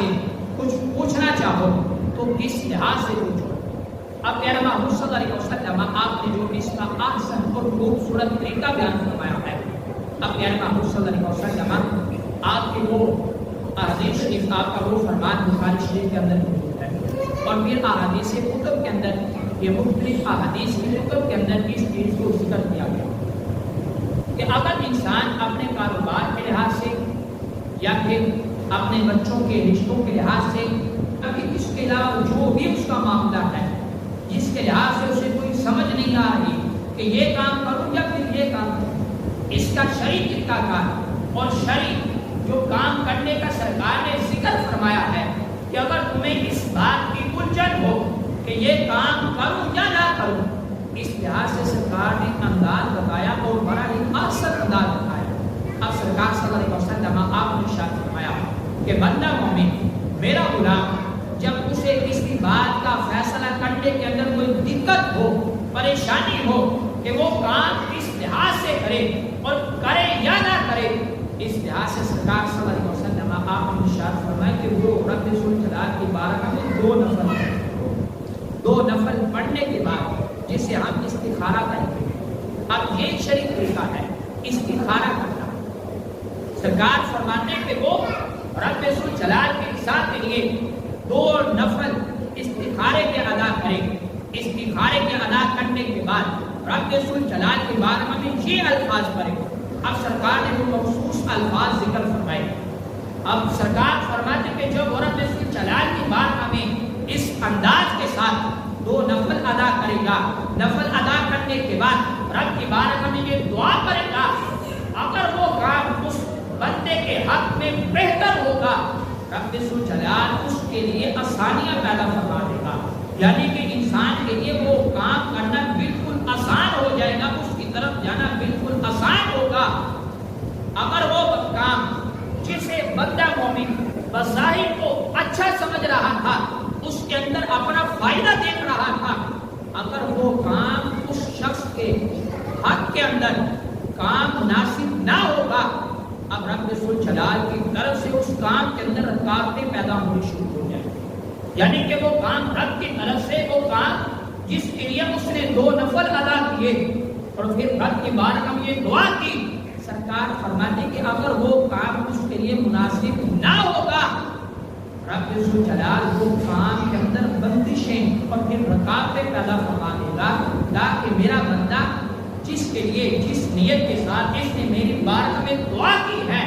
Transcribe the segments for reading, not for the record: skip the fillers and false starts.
سے کچھ پوچھنا چاہو تو کس لحاظ سے پوچھو۔ اب پیارے محبوب صلی اللہ علیہ وسلم آپ نے جو اس کا احسن اور خوبصورت طریقہ بیان فرمایا ہے، اب پیارے محبوب صلی اللہ علیہ وسلم آپ کے وہ احادیث شریف، آپ کا وہ فرمان بخاری شریف کے اندر موجود ہے، اور پھر احادیث کتب کے اندر، یہ مختلف احادیث کی کتب کے اندر اس چیز کو ذکر کیا گیا کہ اگر انسان اپنے کاروبار کے لحاظ سے یا پھر اپنے بچوں کے رشتوں کے لحاظ سے یا پھر اس کے علاوہ جو بھی اس کا معاملہ ہے جس کے لحاظ سے اسے کوئی سمجھ نہیں آ رہی کہ یہ کام کروں یا پھر یہ کام کروں، اس کا شرعی طریقہ کار اور شرعی جو کام کرنے کا سرکار نے ذکر فرمایا ہے کہ اگر تمہیں اس بات کی الجھن ہو کہ یہ کام کروں یا نہ کروں، اس لحاظ سے سرکار نے انداز بتایا اور بڑا ہی احسن انداز بتایا۔ اب سرکار صلی اللہ علیہ وسلم آپ نے ارشاد فرمایا کہ بندہ مومن، میرا غلام، جب اسے کسی بات کا فیصلہ کرنے کے اندر کوئی دقت ہو، پریشانی ہو کہ وہ کام کس لحاظ سے کرے اور کرے یا نہ کرے، اس لحاظ سے سرکار صلی اللہ علیہ وسلم آپ نے ارشاد فرمایا کہ وہ رب ذوالجلال کی بارگاہ میں دو نفل پڑھنے کے بعد جسے ہم استخارہ کہتے ہیں۔ اب یہ شرعی طریقہ ہے استخارہ کرنا۔ سرکار فرماتے ہیں کہ وہ رب ذوالجلال کے ذات کے لیے 2 نفل استخارے کے ادا کرے۔ استخارے کے ادا کرنے کے بعد رب ذوالجلال کے بارگاہ میں یہ الفاظ پڑھے۔ اب سرکار نے وہ مخصوص الفاظ ذکر فرمائے۔ اب سرکار فرماتے کہ جب رب ذوالجلال کی بارگاہ میں اس انداز کے ساتھ 2 نفل ادا کرے گا، نفل ادا کرنے کے بعد رب کی بارگاہ میں یہ دعا کرے گا، اگر وہ کام اس بندے کے حق میں بہتر ہوگا، رب ذوالجلال اس کے لیے آسانیاں پیدا فرما دے گا، یعنی کہ انسان کے لیے وہ کام کرنا بالکل آسان ہو جائے گا، اس کی طرف جانا بالکل آسان ہوگا۔ اگر وہ کام جسے بندہ مومن بظاہر کو اچھا سمجھ رہا تھا، اس کے اندر اپنا فائدہ دیکھ رہا تھا، اگر وہ کام اس شخص کے حق کے اندر کام مناسب نہ ہوگا، اب رب ذوالجلال کی طرف سے اس کام کے اندر رکاوٹیں پیدا ہونی شروع ہو جائیں، یعنی کہ وہ کام رب کی طرف سے، وہ کام جس کے لیے اس نے 2 نفل ادا کیے اور پھر رب کی بارگاہ میں یہ دعا کی، سرکار فرماتے کہ اگر وہ کام اس کے لیے مناسب نہ ہوگا، رب ذوالجلال وہ کام کے اندر بندشیں اور پھر رکاوٹیں پیدا فرما دے گا، تاکہ میرا بندہ جس کے لیے، جس نیت کے ساتھ اس نے میری بارگاہ میں دعا کی ہے،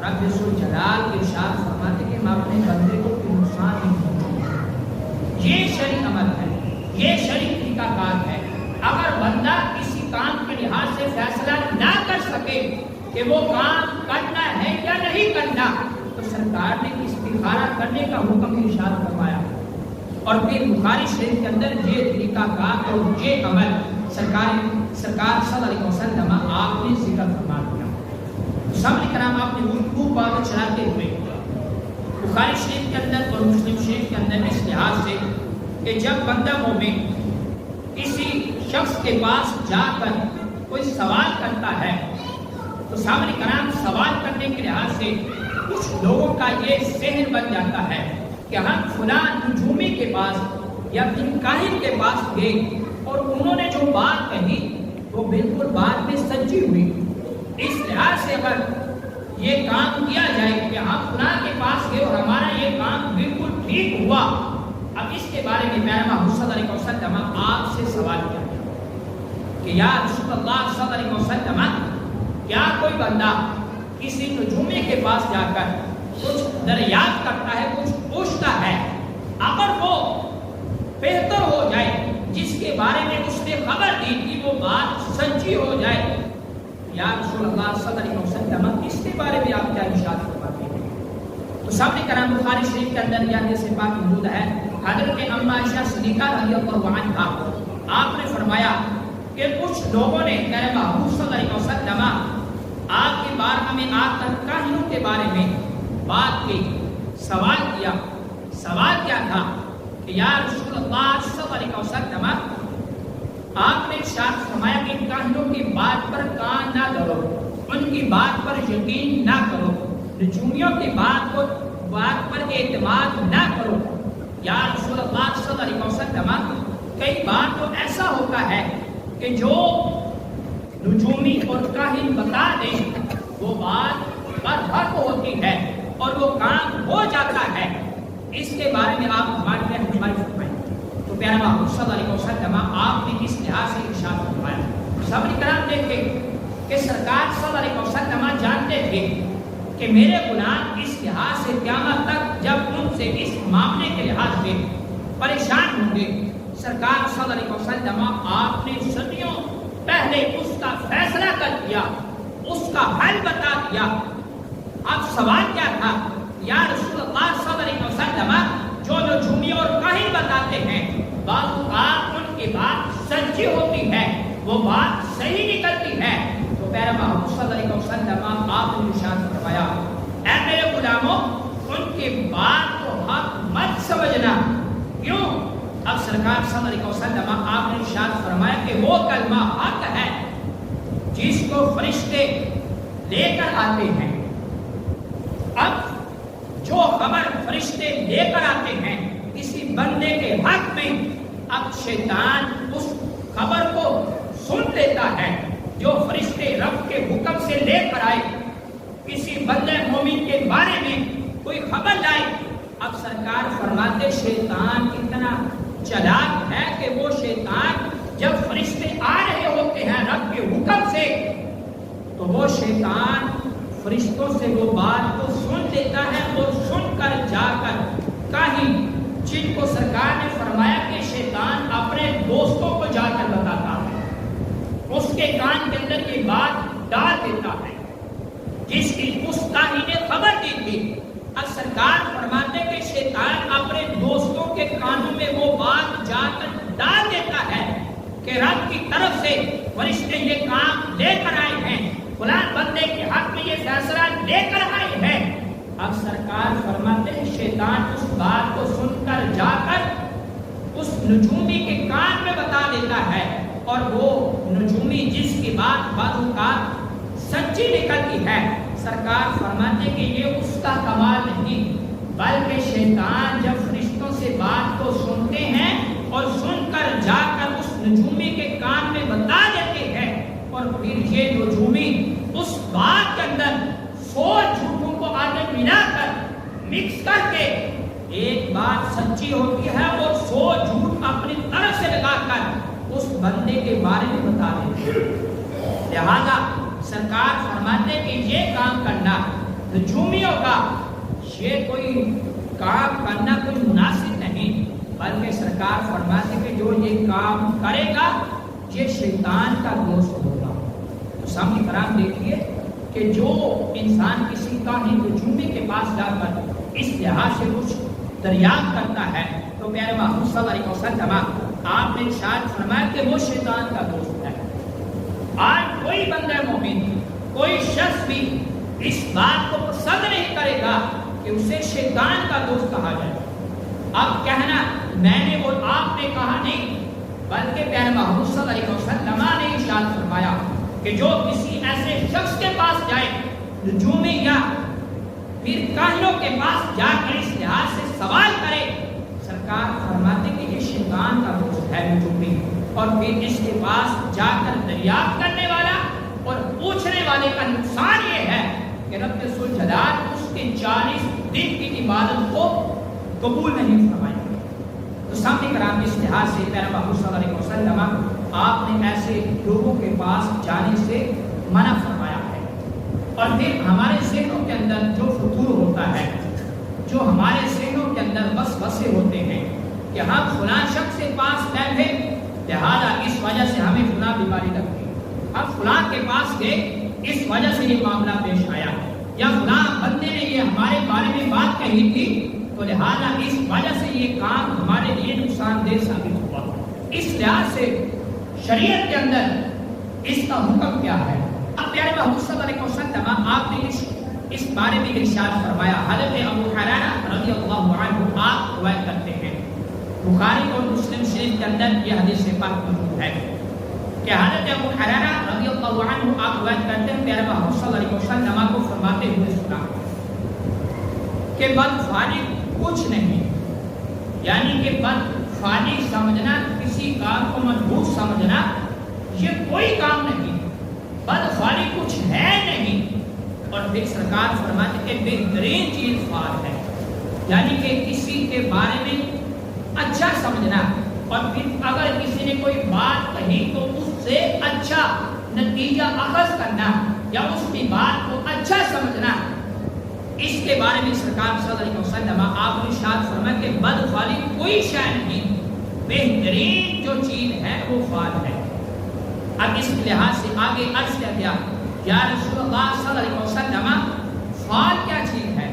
رب ذوالجلال کے ارشاد فرماتے کہ میں اپنے بندے کو کوئی نقصان نہیں پہنچاؤں۔ یہ شرعی عمل ہے، یہ شرعی طریقہ کار ہے۔ اگر بندہ کسی کام کے لحاظ سے فیصلہ نہ کر سکے کہ وہ کام کرنا ہے یا نہیں کرنا، تو سرکار نے استخارہ کرنے کا حکم ارشاد فرمایا، اور پھر بخاری شریف کے اندر یہ طریقہ کار اور یہ عمل سرکار صلی اللہ علیہ وسلم آپ نے ذکر فرما دیا۔ سامنے کرام آپ نے گفتگو کو چلاتے ہوئے بخاری شریف کے اندر اور مسلم شریف کے اندر اس لحاظ سے کہ جب بندہ مومن کسی شخص کے پاس جا کر کوئی سوال کرتا ہے تو سامنے کرام سوال کرنے کے لحاظ سے کچھ لوگوں کا یہ ذہن بن جاتا ہے کہ ہم فلاں نجومی کے پاس یا پھر کاہن کے پاس گئے اور انہوں نے جو بات کہی وہ بالکل بات میں سچی ہوئی، اس لحاظ سے اگر یہ کام کیا جائے کہ ہم فلاں کے پاس گئے اور ہمارا یہ کام بالکل ٹھیک ہوا، اب اس کے بارے میں پیارے محبوب صلی اللہ علیہ وسلم آپ سے سوال کیا کہ یا رسول اللہ صلی اللہ علیہ وسلم، کیا کوئی بندہ کسی نجومی کے پاس جا کر کچھ دریافت کرتا ہے، کچھ پوچھتا ہے، اگر وہ بہتر ہو جائے، جس کے بارے میں اس نے خبر دی کہ وہ بات سچی ہو جائے، یا رسول اللہ صلی اللہ علیہ وسلم اس کے بارے میں آپ کیا ارشاد فرماتے ہیں؟ تو سامنے کرام بخاری شریف کے اندر یہ حدیث پاک موجود ہے، حضرت اما عائشہ صدیقہ رضی اللہ عنہا آپ نے فرمایا کہ کچھ لوگوں نے میرے محبوب صلی اللہ علیہ وسلم آپ کی بارگاہ میں آ کر کاہنوں کے بارے میں بات کی، سوال کیا تھا کہ یا رسول اللہ صلی اللہ علیہ وسلم، آپ نے ارشاد فرمایا کہ کاہنوں کی بات پر کان نہ دھرو، ان کی بات پر یقین نہ کرو، نجومیوں کی بات کو بات پر اعتماد نہ کرو۔ یا رسول اللہ صلی اللہ علیہ وسلم، کئی بار تو ایسا ہوتا ہے کہ جو نجومی اور کاہن بتا دیں وہ بات پر حق ہوتی ہے اور وہ کام ہو جاتا ہے، اس کے بارے میں آپ ہمارے لیے رہنمائی فرمائیں۔ تو پیارے محمد صلی اللہ علیہ وسلم آپ نے اس لحاظ سے ارشاد فرمایا۔ صحابہ کرام دیکھیں کہ سرکار صلی اللہ علیہ وسلم جانتے تھے کہ میرے غلام اس لحاظ سے قیامت تک جب ان سے اس معاملے کے لحاظ سے پریشان ہوں گے، سرکار صلی اللہ علیہ وسلم آپ نے صدیوں پہلے اس کا فیصلہ کر دیا، اس کا حل بتا دیا۔ اب سوال کیا تھا؟ یا رسول اللہ صلی اللہ علیہ وسلم، جو نجومی اور کاہن بتاتے ہیں بعض اوقات ان کی بات سچی ہوتی ہے، وہ بات صحیح نکلتی ہے، تو پیارے محمد صلی اللہ علیہ وسلم آپ نے ارشاد فرمایا، اے میرے غلاموں ان کی بات کو حق مت سمجھنا۔ کیوں؟ اب سرکار صلی اللہ علیہ وسلم آپ نے ارشاد فرمایا کہ وہ کلمہ حق ہے جس کو فرشتے لے کر آتے ہیں۔ اب جو خبر فرشتے لے کر آتے ہیں کسی بندے کے حق میں، اب شیطان اس خبر کو سن لیتا ہے جو فرشتے رب کے حکم سے لے کر آئے، کسی بندے مومن کے بارے میں کوئی خبر لائے۔ اب سرکار فرماتے شیطان اتنا چلاک ہے کہ وہ شیطان جب فرشتے آ رہے ہوتے ہیں رب کے حکم سے تو وہ شیطان فرشتوں سے وہ بات کو سن لیتا ہے اور سن کر جا کر کہیں جن کو سرکار نے فرمایا کہ شیطان اپنے دوستوں کو جا کر بتاتا ہے، اس کے کان کے اندر یہ بات ڈال دیتا ہے جس کی اس کاہن نے خبر دی تھی۔ اب سرکار فرماتے کہ شیطان اپنے دوستوں کے کانوں میں وہ بات جا کر ڈال دیتا ہے کہ رب کی طرف سے فرشتے یہ کام لے کر آئے ہیں، فلاں بندے کے حق میں یہ فیصلہ لے کر آئے ہیں۔ اب سرکار فرماتے ہیں شیطان اس بات کو سن کر جا کر اس نجومی کے کان میں بتا دیتا ہے، اور وہ نجومی جس کی بات بعض اوقات سچی نکلتی ہے، سرکار فرماتے کہ یہ اس کا کمال نہیں بلکہ شیطان جب فرشتوں سے بات کو سنتے ہیں اور سن کر جا کر اس نجومی کے کان میں بتا دیتے ہیں، اور پھر یہ نجومی اس بات کے اندر 100 جھوٹوں کو آگے ملا کر مکس کر کے ایک بات سچی ہوتی ہے اور 100 جھوٹ اپنی طرف سے لگا کر اس بندے کے بارے میں بتا دیتے ہیں۔ لہذا سرکار فرماتے کہ یہ کام کرنا نجومیوں کا یہ کوئی کام کرنا کوئی مناسب نہیں، بلکہ سرکار فرماتے کہ جو یہ کام کرے گا یہ شیطان کا دوست ہوگا۔ تو سامنے کرام دیکھیے کہ جو انسان کسی کاہن نجومی کے پاس جا کر اس لحاظ سے کچھ دریافت کرتا ہے تو پیارے محمد صلی اللہ علیہ وسلم آپ نے ارشاد فرمایا کہ وہ شیطان کا دوست ہے۔ آج کوئی بندہ مومن، کوئی شخص بھی اس بات کو پسند نہیں کرے گا کہ اسے شیطان کا دوست کہا جائے۔ اب کہنا میں نے اور آپ نے کہا نہیں، بلکہ پیارے محمد صلی اللہ علیہ وسلم نے ارشاد فرمایا کہ جو کسی ایسے شخص کے پاس جائے نجومی یا پھر کاہنوں کے پاس جا کر اس لحاظ سے سوال کرے، سرکار فرماتے کہ یہ شیطان کا دوست ہے نجومی، اور پھر اس کے پاس جا کر دریافت کرنے والا اور پوچھنے والے کا نقصان یہ ہے کہ رب ذوالجلال اس کے 40 دن کی عبادت کو قبول نہیں فرمائے گا۔ تو سامنے کرام اس لحاظ سے پیارے محمد صلی اللہ علیہ وسلم آپ نے ایسے لوگوں کے پاس جانے سے منع فرمایا ہے۔ اور پھر ہمارے ذہنوں کے اندر جو فطور ہوتا ہے، جو ہمارے ذہنوں کے اندر وسوسے ہوتے ہیں کہ ہم فلاں شخص کے پاس گئے تھے لہذا اس وجہ سے ہمیں فلاں بیماری لگ گئی، ہم فلاں کے پاس گئے اس وجہ سے یہ معاملہ پیش آیا، یا فلاں بندے نے یہ ہمارے بارے میں بات کہی تھی تو لہذا اس وجہ سے یہ کام ہمارے لیے نقصان دہ ثابت ہوا۔ اس لحاظ سے شریعت کے اندر اس کا حکم کیا ہے؟ اب پیارے محمد صلی اللہ علیہ وسلم آپ نے اس بارے میں ارشاد فرمایا۔ حضرت ابو حریرہ رضی اللہ عنہ آپ روایت کرتے ہیں، بخاری اور مسلم شریف کے اندر یہ حدیث پاک موجود ہے کہ حضرت ابو حریرہ رضی اللہ عنہ آپ روایت کرتے ہیں پیارے محمد صلی اللہ علیہ وسلم کو فرماتے ہوئے سنا کہ بدفعلی کچھ نہیں، یعنی کہ بدفعلی سمجھنا، کسی کام کو منحوس سمجھنا، یہ کوئی کام نہیں، بدفعلی کچھ ہے نہیں۔ اور پھر سرکار فرماتے کہ بہترین چیز فعل ہے، یعنی کہ کسی کے بارے میں اچھا سمجھنا، اور پھر اگر کسی نے کوئی بات کہی تو اس سے اچھا نتیجہ اخذ کرنا یا اس کی بات کو اچھا سمجھنا۔ اس کے بارے میں سرکار صلی اللہ علیہ وسلم آپ نے ارشاد فرمایا کہ بدفعلی کوئی شے نہیں، بہترین جو چیز ہے وہ فعل ہے۔ اب اس لحاظ سے آگے عرض کیا گیا یا رسول اللہ صلی اللہ علیہ وسلم فعل کیا چیز ہے،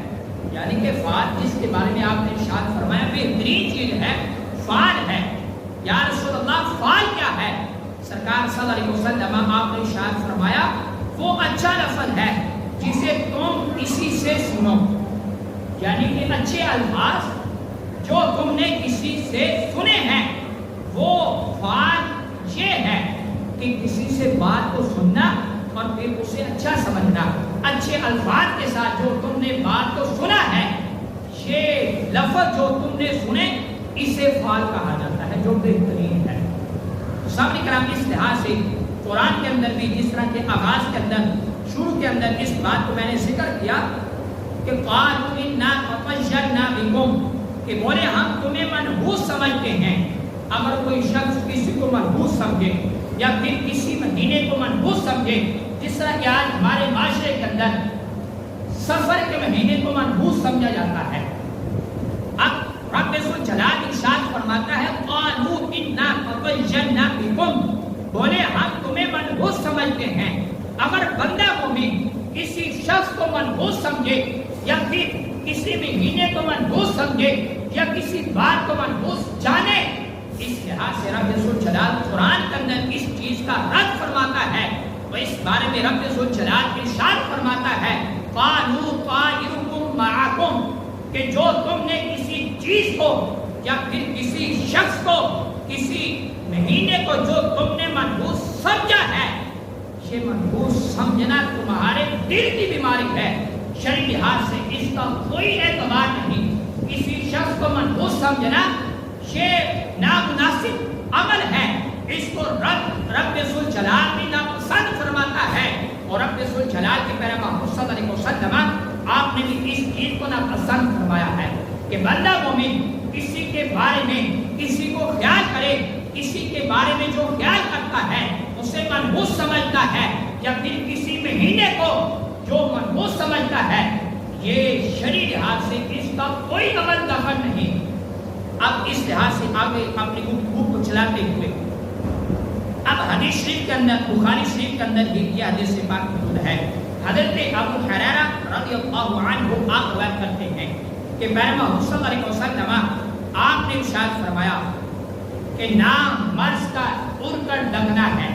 یعنی کہ فعل جس کے بارے میں آپ نے ارشاد فرمایا بہترین چیز ہے فعل ہے، یا رسول اللہ فعل کیا ہے؟ سرکار صلی اللہ علیہ وسلم آپ نے ارشاد فرمایا وہ اچھا لفظ ہے جسے تم کسی سے سنو، یعنی کہ اچھے الفاظ جو تم نے کسی سے سنے ہیں، وہ فعل یہ ہے کہ کسی سے بات کو سننا اور پھر اسے اچھا سمجھنا، اچھے الفاظ کے ساتھ جو تم نے بات کو سنا ہے، یہ لفظ جو تم نے سنے اسے فعل کہا جاتا ہے جو بہترین ہے۔ سامنے کرام اس لحاظ سے قرآن کے اندر بھی جس طرح کے آغاز کے اندر شروع کے اندر اس بات کو میں نے ذکر کیا کہ قالوا انا تطیرنا بکم، کہ بولے ہم تمہیں منحوس سمجھتے ہیں۔ اگر کوئی شخص کسی کو منحوس سمجھے یا پھر کسی مہینے کو منحوس سمجھے، جس طرح کہ آج ہمارے معاشرے کے اندر سفر کے مہینے کو منحوس سمجھا جاتا ہے، اب رب ذوالجلال ارشاد فرماتا ہے قالوا انا تطیرنا بکم، بولے ہم تمہیں منحوس سمجھتے ہیں۔ اگر بندہ مومن کسی شخص کو منحوس سمجھے یا پھر کسی مہینے کو منحوس سمجھے یا کسی بات کو منحوس جانے، اس لحاظ سے رب ذوالجلال قرآن کے اندر اس چیز کا رد فرماتا ہے، تو اس بارے میں رب ذوالجلال ارشاد فرماتا ہے قالوا طائرکم معکم، کہ جو تم نے کسی چیز کو یا پھر کسی شخص کو کسی مہینے کو جو تم نے منحوس سمجھا ہے، یہ منحوس سمجھنا تمہارے دل کی بیماری ہے، شرعی لحاظ سے اس کا کوئی اعتبار نہیں۔ کسی شخص کو منحوس سمجھنا یہ نامناسب عمل ہے، اس کو رب ذوالجلال بھی ناپسند فرماتا ہے، اور رب ذوالجلال کے پیارے محمد صلی اللہ علیہ وسلم آپ نے بھی اس چیز کو ناپسند فرمایا ہے کہ بندہ مومن کسی کے بارے میں کسی کو خیال کرے، کسی کے بارے میں جو خیال کرتا ہے اسے منحوس سمجھتا ہے، یا پھر کسی مہینے کو جو منحوس سمجھتا ہے، یہ شرعی لحاظ سے اس کا کوئی عمل دخل نہیں۔ اب اس لحاظ سے آگے اپنی گفتگو کو چلاتے ہوئے اب حدیث شریف کے اندر بخاری شریف کے اندر بھی یہ حدیث پاک موجود ہے۔ حضرت ابو ہریرہ رضی اللہ عنہ آپ روایت کرتے ہیں کہ پیارے محمد صلی اللہ علیہ وسلم آپ نے ارشاد فرمایا کہ نہ مرض کا اڑ کر لگنا ہے،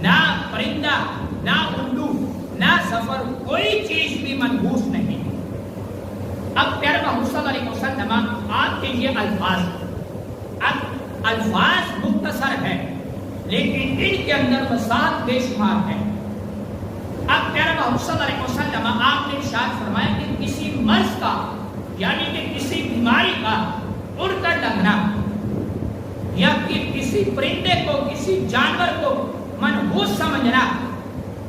نہ پرندہ، نہ الو، نہ سفر، کوئی چیز بھی منحوس نہیں۔ اب پیارے محمد صلی اللہ علیہ وسلم آپ کے یہ الفاظ مختصر ہیں لیکن ان کے اندر وسعت بے شمار ہے۔ اب پیارے محمد صلی اللہ علیہ وسلم آپ نے ارشاد فرمایا کہ کسی مرض کا یعنی کہ کسی بیماری کا اڑ کر لگنا، یا پھر کسی پرندے کو کسی جانور کو منحوس سمجھنا،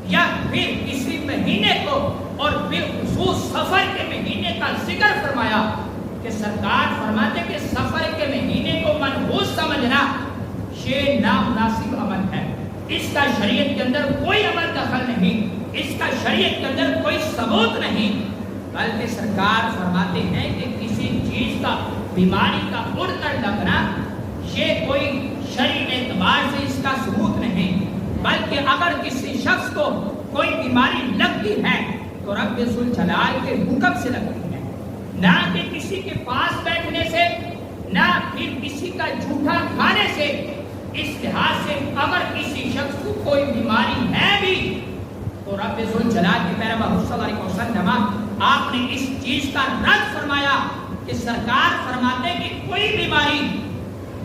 یا پھر کسی مہینے کو، اور پھر خصوص سفر کے مہینے کا ذکر فرمایا کہ سرکار فرماتے کہ سفر کے مہینے کو منحوس سمجھنا یہ نامناسب عمل ہے، اس کا شریعت کے اندر کوئی عمل دخل نہیں، اس کا شریعت کے اندر کوئی ثبوت نہیں، بلکہ سرکار فرماتے ہیں کہ کسی چیز کا بیماری کا اڑ کر لگنا یہ کوئی شرعی اعتبار سے اس کا ثبوت نہیں، بلکہ اگر کسی شخص کو کوئی بیماری لگتی ہے تو رب ذوالجلال کے حکم سے لگتی ہے، نہ کہ کسی کے پاس بیٹھنے سے، نہ پھر کسی کا جھوٹا کھانے سے۔ اس لحاظ سے اگر کسی شخص کو کوئی بیماری ہے بھی تو رب ذوالجلال کے پیارے محمد صلی اللہ علیہ وسلم آپ نے اس چیز کا رد فرمایا کہ سرکار فرماتے کہ کوئی بیماری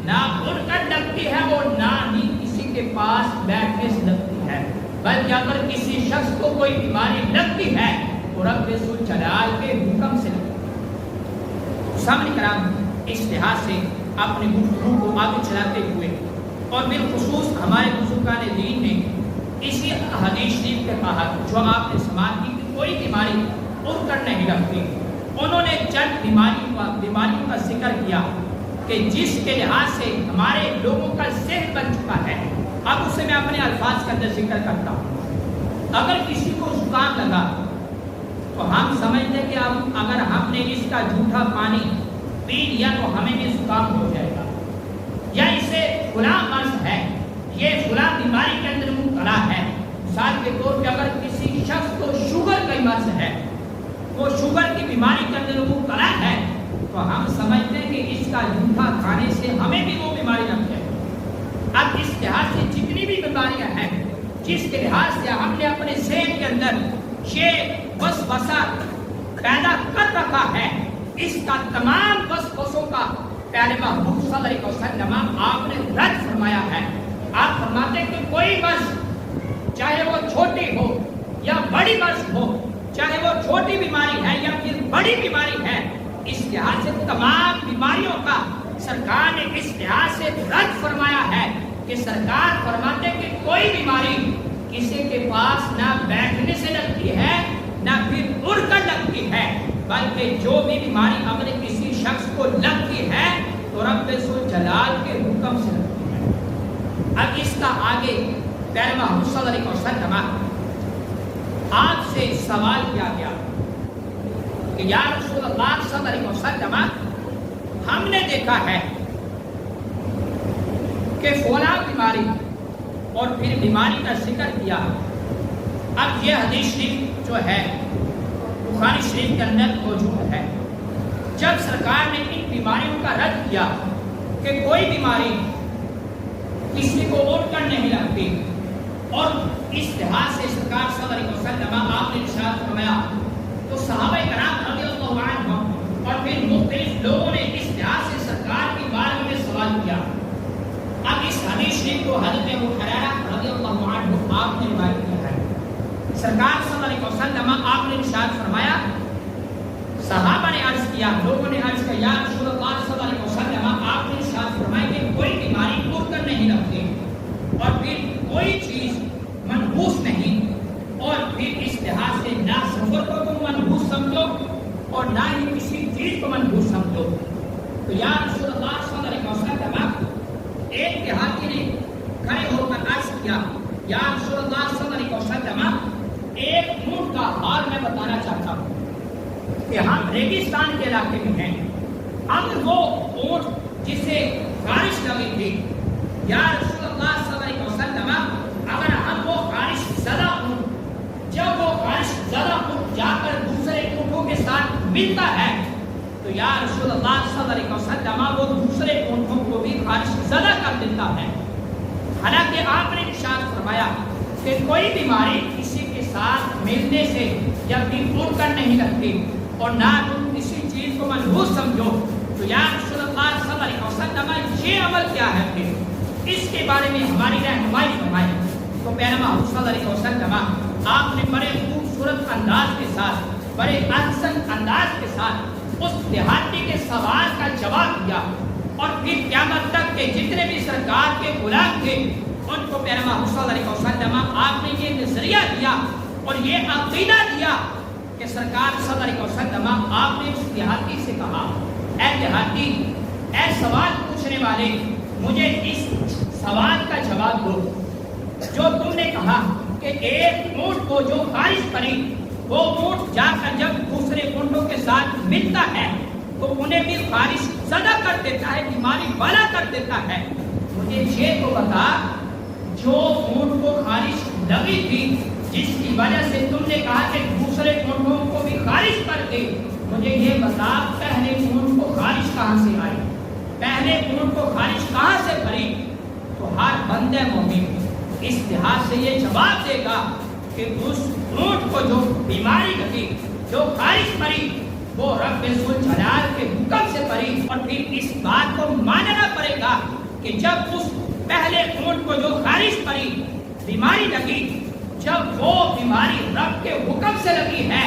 نہ اڑ کر لگتی ہے اور نہ ہی کسی کے پاس بیٹھنے سے لگتی ہے، بلکہ اگر کسی شخص کو کوئی بیماری لگتی ہے تو رب ذوالجلال کے حکم سے لگتی ہے۔ سامنے کرام اس لحاظ سے اپنے گفتگو کو آگے چلاتے ہوئے اور بالخصوص ہمارے بزرگان دین نے اسی حدیث شریف کے تحت جو آپ نے سماعت کی کہ کوئی بیماری اڑ کر نہیں لگتی، انہوں نے چند بیماریوں کا ذکر کیا کہ جس کے لحاظ سے ہمارے لوگوں کا ذہن بن چکا ہے۔ اب اسے میں اپنے الفاظ کے اندر ذکر کرتا ہوں۔ اگر کسی کو زکام لگا تو ہم سمجھتے کہ اب اگر ہم نے اس کا جھوٹا پانی پی لیا تو ہمیں بھی زکام ہو جائے گا، یا اسے فلاں مرض ہے، یہ فلاں بیماری کے اندر مبتلا ہے۔ مثال کے طور پہ اگر کسی شخص کو شوگر کا مرض ہے، وہ شوگر کی بیماری کے اندر مبتلا ہے، تو ہم سمجھتے ہیں کہ اس کا جھوٹا کھانے سے ہمیں بھی وہ بیماری لگ جائے گی۔ اب اس لحاظ سے جتنی بھی بیماریاں ہیں جس کے لحاظ سے ہم نے اپنے ذہن کے اندر یہ وسوسہ پیدا کر رکھا ہے، اس کا تمام وسوسوں کا پیارے محبوب صلی اللہ علیہ وسلم آپ نے رد فرمایا ہے۔ آپ فرماتے ہیں کہ کوئی مرض چاہے وہ چھوٹی ہو یا بڑی مرض ہو، چاہے وہ چھوٹی بیماری ہے یا پھر بڑی بیماری ہے، اس لحاظ سے تمام بیماریوں کا سرکار نے اس لحاظ سے رد فرمایا ہے کہ سرکار فرماتے کہ کوئی بیماری کسی کے پاس نہ بیٹھنے سے لگتی ہے نہ پھر اڑ کر لگتی ہے، بلکہ جو بھی بیماری اگر کسی شخص کو لگتی ہے تو رب ذوالجلال کے حکم سے لگتی ہے۔ اب اس کا آگے پیارے محمد صلی اللہ علیہ وسلم آپ سے سوال کیا گیا کہ یا رسول اللہ صلی اللہ علیہ وسلم، ہم نے دیکھا ہے کہ فلاں بیماری اور پھر بیماری کا ذکر کیا۔ اب یہ حدیث شریف جو ہے بخاری شریف کے اندر موجود ہے۔ جب سرکار نے ان بیماریوں کا رد کیا کہ کوئی بیماری کسی کو اٹھ کر نہیں لگتی، اور اس لحاظ سے سرکار صلی اللہ علیہ وسلم آپ نے ارشاد فرمایا، تو صحابہ کرام رضی اللہ عنہم اور پھر مختلف لوگوں نے اس لحاظ سے سرکار کی بارگاہ میں سوال کیا۔ اب اس حدیث شریف کو حضرت ابو ہریرہ رضی اللہ عنہ آپ نے روایت کیا ہے۔ سرکار صلی اللہ علیہ وسلم آپ نے ارشاد فرمایا، صحابہ نے عرض کیا، لوگوں نے عرض کیا، یا رسول اللہ صلی اللہ علیہ وسلم آپ نے ارشاد فرمایا کہ کوئی بیماری اٹھ کر نہیں لگتی، اور پھر کوئی چیز منحوس نہیں، اور پھر اس لحاظ سے نہ سفر کو تم منحوس سمجھو اور نہ ہی کسی چیز کو منحوس سمجھو۔ تو یا رسول اللہ صلی اللہ علیہ وسلم ایک دیہاتی نے کھڑے ہو کر عرض کیا، یا رسول اللہ صلی اللہ علیہ وسلم ایک اونٹ کا حال میں بتانا چاہتا ہوں کہ ہم ریگستان کے علاقے میں ہیں، اگر وہ اونٹ جسے خارش لگی تھی، یا رسول اللہ صلی اللہ علیہ وسلم اگر ہم وہ خارش زدہ اونٹ، جب وہ خارش زدہ اونٹ جا کر دوسرے اونٹوں کے ساتھ ملتا ہے تو یا رسول اللہ صلی اللہ علیہ وسلم وہ دوسرے اونٹوں کو بھی خارش زدہ کر دیتا ہے۔ حالانکہ آپ نے ارشاد فرمایا کہ کوئی بیماری کسی کے ساتھ ملنے سے یا پھر اڑ کر نہیں لگتی، اور نہ تم کسی چیز کو منحوس سمجھو۔ تو یا رسول اللہ صلی اللہ علیہ وسلم یہ عمل کیا ہے، پھر اس کے بارے میں ہماری رہنمائی فرمائی۔ تو پیارے محمد صلی اللہ علیہ وسلم آپ نے بڑے خوبصورت انداز کے ساتھ، بڑے احسن انداز کے ساتھ اس دیہاتی کے سوال کا جواب دیا، اور پھر قیامت تک کے جتنے بھی سرکار کے غلام تھے ان کو پیارے محمد صلی اللہ علیہ وسلم آپ نے یہ نظریہ دیا اور یہ عقیدہ دیا کہ سرکار صلی اللہ علیہ وسلم آپ نے اس دیہاتی سے کہا، اے دیہاتی، اے سوال پوچھنے والے، مجھے اس سوال کا جواب دو۔ جو تم نے کہا کہ ایک اونٹ کو جو خارش پڑی، وہ اونٹ جا کر جب دوسرے اونٹوں کے ساتھ ملتا ہے تو انہیں بھی خارش زدہ کر دیتا ہے، بیماری والا کر دیتا ہے۔ مجھے یہ تو بتا، جو اونٹ کو خارش لگی تھی جس کی وجہ سے تم نے کہا کہ دوسرے اونٹوں کو بھی خارش کر دے، مجھے یہ بتا پہلے اونٹ کو خارش کہاں سے آئی، پہلے اونٹ کو خارش کہاں سے پڑی؟ تو ہر بندہ مومن اس لحاظ سے یہ جواب دے گا کہ اس اونٹ کو جو بیماری لگی، جو خارش پڑی، وہ رب ذوالجلال کے حکم سے پڑی، اور پھر اس بات کو ماننا پڑے گا کہ جب اس پہلے اونٹ کو جو خارش پڑی، بیماری لگی، جب وہ بیماری رب کے حکم سے لگی ہے